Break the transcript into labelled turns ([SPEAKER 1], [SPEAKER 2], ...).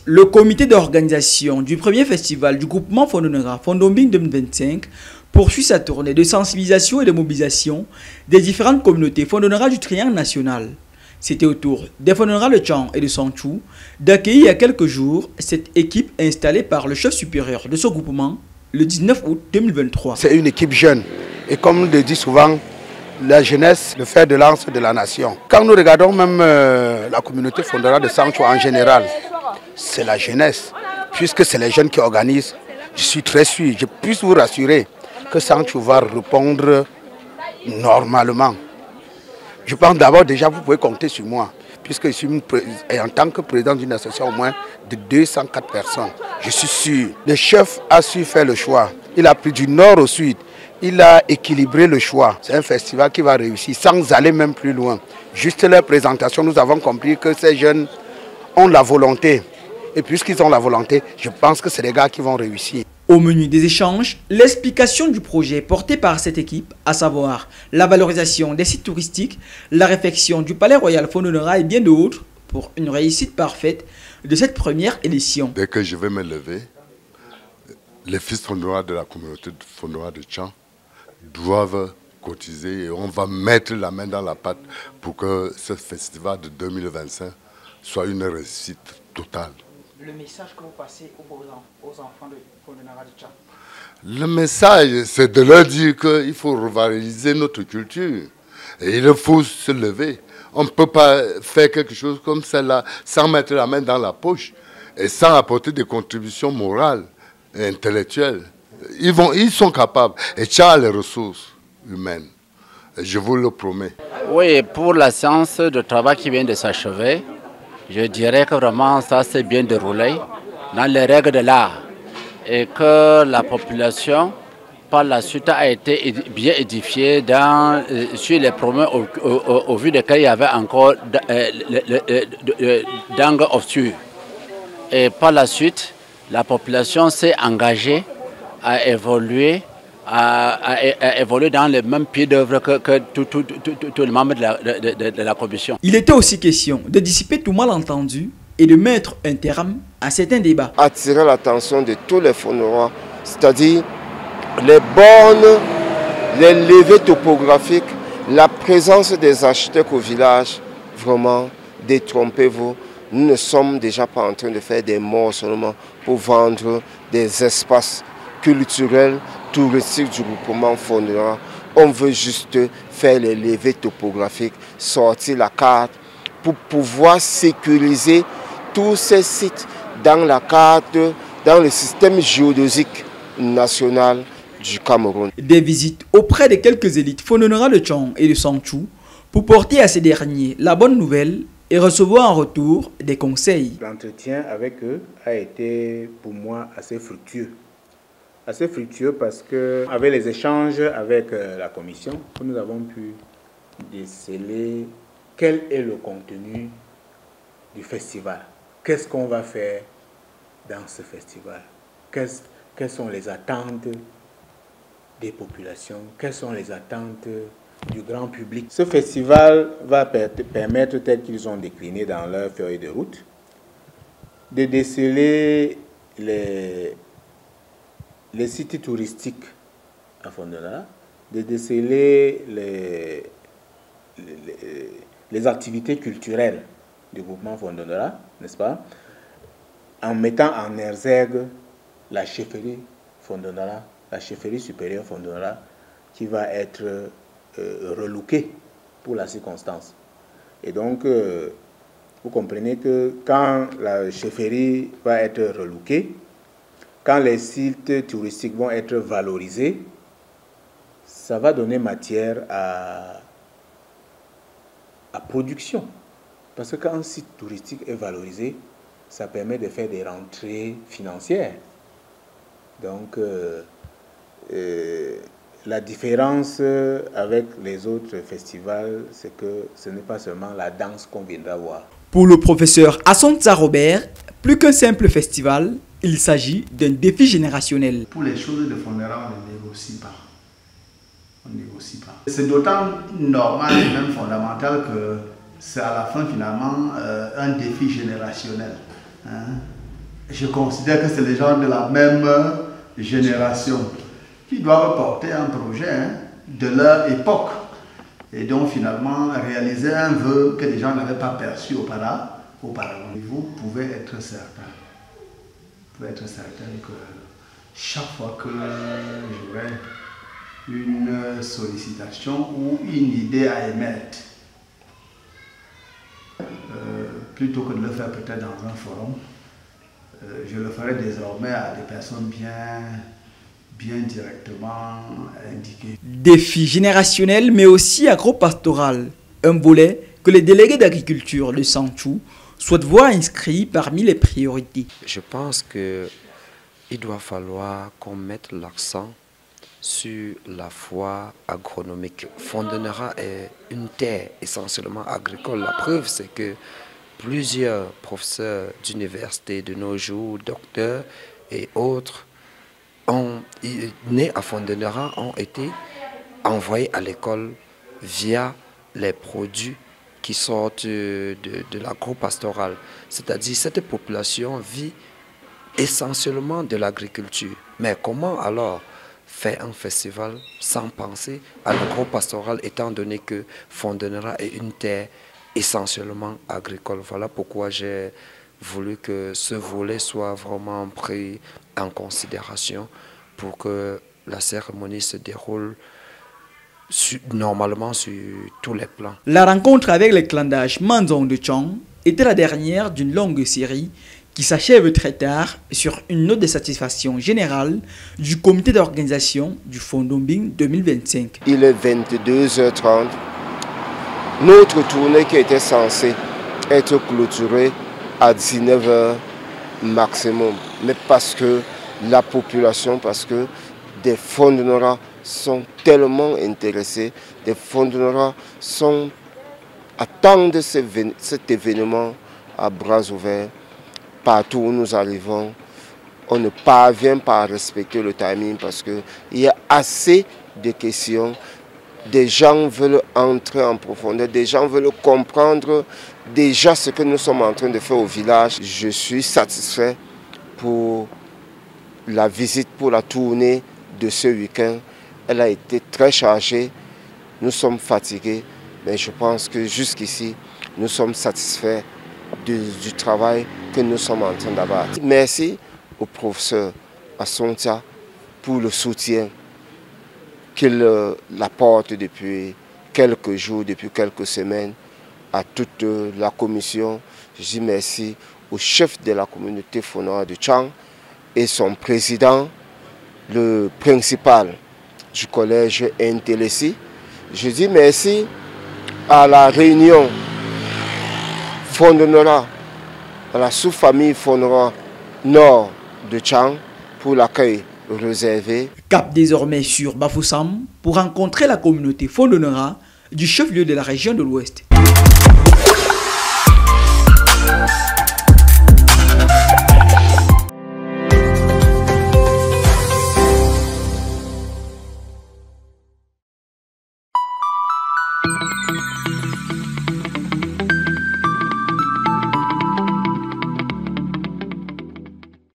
[SPEAKER 1] Le comité d'organisation du premier festival du groupement Fondonera Fondombing 2025 poursuit sa tournée de sensibilisation et de mobilisation des différentes communautés Fondonera du triangle national. C'était au tour des Fondonera de Tchang et de Sangchou d'accueillir il y a quelques jours cette équipe installée par le chef supérieur de ce groupement le 19 août 2023.
[SPEAKER 2] C'est une équipe jeune et comme le dit souvent, la jeunesse, le fer de lance de la nation. Quand nous regardons même la communauté Fondonera de Sangchou en général, c'est la jeunesse, puisque c'est les jeunes qui organisent. Je suis très sûr, je puis vous rassurer que Sangchou va répondre normalement. Je pense d'abord déjà, vous pouvez compter sur moi, puisque je suis en tant que président d'une association au moins de 204 personnes. Je suis sûr, le chef a su faire le choix. Il a pris du nord au sud. Il a équilibré le choix. C'est un festival qui va réussir sans aller même plus loin. Juste leur présentation, nous avons compris que ces jeunes ont la volonté. Et puisqu'ils ont la volonté, je pense que c'est les gars qui vont réussir.
[SPEAKER 1] Au menu des échanges, l'explication du projet porté par cette équipe, à savoir la valorisation des sites touristiques, la réfection du Palais Royal Fondonera et bien d'autres pour une réussite parfaite de cette première édition.
[SPEAKER 3] Dès que je vais me lever, les fils Fondonera de la communauté Fondonera de Tchang doivent cotiser et on va mettre la main dans la pâte pour que ce festival de 2025 soit une réussite totale.
[SPEAKER 1] Le message que vous passez aux enfants de Fondonera de Tchang?
[SPEAKER 3] Le message, c'est de leur dire qu'il faut revaloriser notre culture. Et il faut se lever. On ne peut pas faire quelque chose comme celle-là sans mettre la main dans la poche et sans apporter des contributions morales et intellectuelles. Ils sont capables. Et Tchang a les ressources humaines. Et je vous le promets.
[SPEAKER 4] Oui, pour la séance de travail qui vient de s'achever, je dirais que vraiment ça s'est bien déroulé dans les règles de l'art et que la population par la suite a été bien édifiée sur les problèmes au vu desquels il y avait encore d'angles obscurs. Et par la suite, la population s'est engagée à évoluer dans les mêmes pieds d'œuvre que tous les membres de la commission.
[SPEAKER 1] Il était aussi question de dissiper tout malentendu et de mettre un terme à certains débats.
[SPEAKER 5] Attirer l'attention de tous les Fondonera, c'est-à-dire les bornes, les levées topographiques, la présence des architectes au village, vraiment, détrompez-vous. Nous ne sommes déjà pas en train de faire des morcellements pour vendre des espaces culturels, touristiques du groupement Fondonera. On veut juste faire les levées topographiques, sortir la carte pour pouvoir sécuriser tous ces sites dans la carte, dans le système géodésique national du Cameroun.
[SPEAKER 1] Des visites auprès de quelques élites Fondonera de Tchang et de Sangchou pour porter à ces derniers la bonne nouvelle et recevoir en retour des conseils.
[SPEAKER 6] L'entretien avec eux a été pour moi assez fructueux. Assez fructueux parce que avec les échanges avec la commission, nous avons pu déceler quel est le contenu du festival. Qu'est-ce qu'on va faire dans ce festival? Quelles sont les attentes des populations? Quelles sont les attentes du grand public? Ce festival va permettre, tel qu'ils ont décliné dans leur feuille de route, de déceler les sites touristiques à Fondonera, de déceler les activités culturelles du groupement Fondonera, n'est-ce pas, en mettant en exergue la chefferie Fondonera, la chefferie supérieure Fondonera, qui va être relookée pour la circonstance. Et donc, vous comprenez que quand la chefferie va être relookée, quand les sites touristiques vont être valorisés, ça va donner matière à production. Parce que quand un site touristique est valorisé, ça permet de faire des rentrées financières. Donc, la différence avec les autres festivals, c'est que ce n'est pas seulement la danse qu'on viendra voir.
[SPEAKER 1] Pour le professeur Assonza Robert, plus qu'un simple festival, il s'agit d'un défi générationnel.
[SPEAKER 7] Pour les choses de Fondonera, on ne négocie pas. On ne négocie pas. C'est d'autant normal et même fondamental que c'est à la fin finalement un défi générationnel. Hein? je considère que c'est les gens de la même génération qui doivent porter un projet de leur époque. Et donc finalement réaliser un vœu que les gens n'avaient pas perçu auparavant. Vous pouvez être certain. Que chaque fois que j'aurai une sollicitation ou une idée à émettre, plutôt que de le faire peut-être dans un forum, je le ferai désormais à des personnes bien directement indiquées.
[SPEAKER 1] Défi générationnel mais aussi agro-pastoral, un volet que les délégués d'agriculture de Santhiou souhaitent voir inscrit parmi les priorités.
[SPEAKER 8] Je pense qu'il doit falloir qu'on mette l'accent sur la foi agronomique. Fondonera est une terre essentiellement agricole. La preuve, c'est que plusieurs professeurs d'université de nos jours, docteurs et autres, nés à Fondonera, ont été envoyés à l'école via les produits qui sortent de l'agro-pastoral. C'est-à-dire cette population vit essentiellement de l'agriculture. Mais comment alors faire un festival sans penser à l'agro-pastoral, étant donné que Fondonera est une terre essentiellement agricole? Voilà pourquoi j'ai voulu que ce volet soit vraiment pris en considération pour que la cérémonie se déroule normalement sur tous les plans.
[SPEAKER 1] La rencontre avec les clandages Manzong de Chang était la dernière d'une longue série qui s'achève très tard sur une note de satisfaction générale du comité d'organisation du Fondombing 2025.
[SPEAKER 5] Il est 22h30. Notre tournée qui était censée être clôturée à 19h maximum. Mais parce que la population, parce que des Fondonera sont tellement intéressés, des Fondonera attendent cet événement à bras ouverts. Partout où nous arrivons, on ne parvient pas à respecter le timing parce qu'il y a assez de questions. Des gens veulent entrer en profondeur, des gens veulent comprendre déjà ce que nous sommes en train de faire au village. Je suis satisfait pour la visite, pour la tournée de ce week-end. Elle a été très chargée, nous sommes fatigués, mais je pense que jusqu'ici, nous sommes satisfaits du travail que nous sommes en train d'abattre. Merci au professeur Assontia pour le soutien qu'il apporte depuis quelques jours, depuis quelques semaines à toute la commission. Je dis merci au chef de la communauté Fondonera de Chang et son président, le principal du collège Intelesi. Je dis merci à la réunion Fondonera, à la sous-famille Fondonera Nord de Chang pour l'accueil réservé.
[SPEAKER 1] Cap désormais sur Bafoussam pour rencontrer la communauté Fondonera du chef-lieu de la région de l'Ouest.